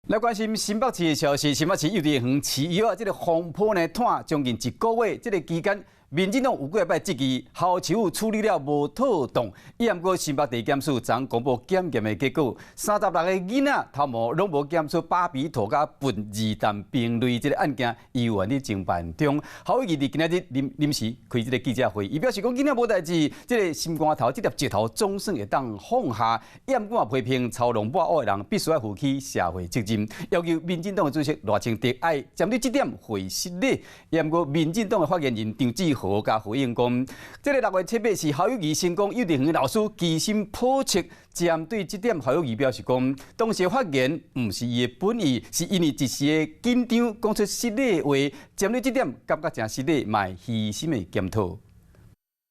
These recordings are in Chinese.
来关心新北市的消息，新北市幼稚园饲药这个风波呢，拖将近1个月，这个期间。 民进党有几摆质疑校长处理了无妥当，伊也毋过新北地检署昨公布检验的结果，36个囡仔头毛拢无检出巴比妥甲苯二氮并类，这个案件依原伫侦办中。侯友宜伫今仔日临时开这个记者会，伊表示讲囡仔无代志，这个心肝头这粒石头总算会当放下。伊也毋过批评操弄抹黑的人必须要负起社会责任，要求民进党的主席赖清德爱针对这点回失礼。也毋过民进党的发言人张志豪甲回应讲，这个6月7日是侯友宜成功幼稚园的老师居心叵测。针对这点，侯友宜表示讲，当时发言毋是伊的本意，是因为一时的紧张讲出失礼的话。针对这点，感觉真失礼，卖虚心的检讨。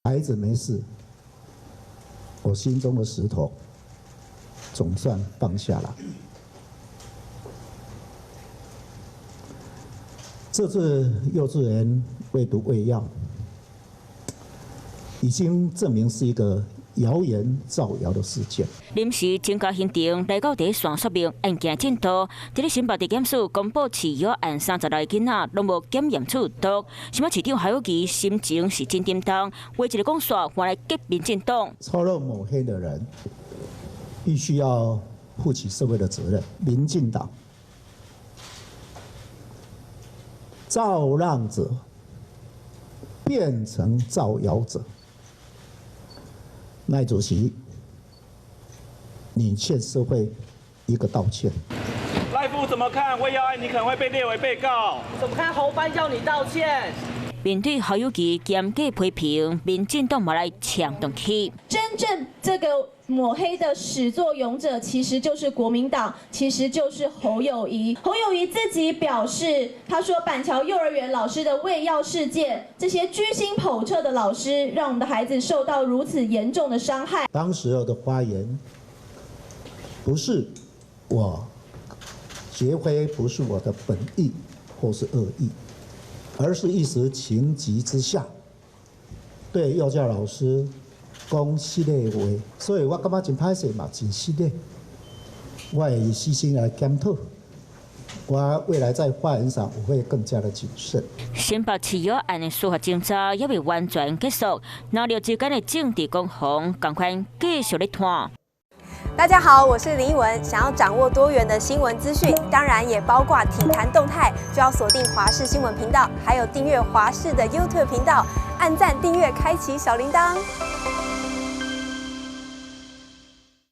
孩子没事，我心中的石头总算放下了。这次幼稚园喂毒喂药。 已经证明是一个谣言造谣的事件。临时增加行程来到第一线说明案件进度。伫咧新北地检署公布饲药案36个囡仔拢无检验出毒，新北市长侯友宜心情是真沉重，为一个讲说换来激民进党。操弄抹黑的人，必须要负起社会的责任。民进党造浪者变成造谣者。 赖主席，你欠社会一个道歉。赖副怎么看？喂药案你可能会被列为被告。怎么看侯班要你道歉？面对侯友宜严格批评，民进党嘛来抢动起。真正这个抹黑的始作俑者，其实就是国民党，其实就是侯友宜。侯友宜自己表示，他说板桥幼儿园老师的喂药事件，这些居心叵测的老师，让我们的孩子受到如此严重的伤害。当时的发言，不是我绝非不是我的本意或是恶意，而是一时情急之下，对幼教老师。 讲失礼的话，所以我感觉真歹势嘛，真失礼。我会细心来检讨，我未来在发言上我会更加的谨慎。新北饲药案的司法侦查也未完全结束，闹了之间的政治攻防，赶快继续来看。大家好，我是林依文。想要掌握多元的新闻资讯，当然也包括体坛动态，就要锁定华视新闻频道，还有订阅华视的 YouTube 频道，按赞、订阅、开启小铃铛。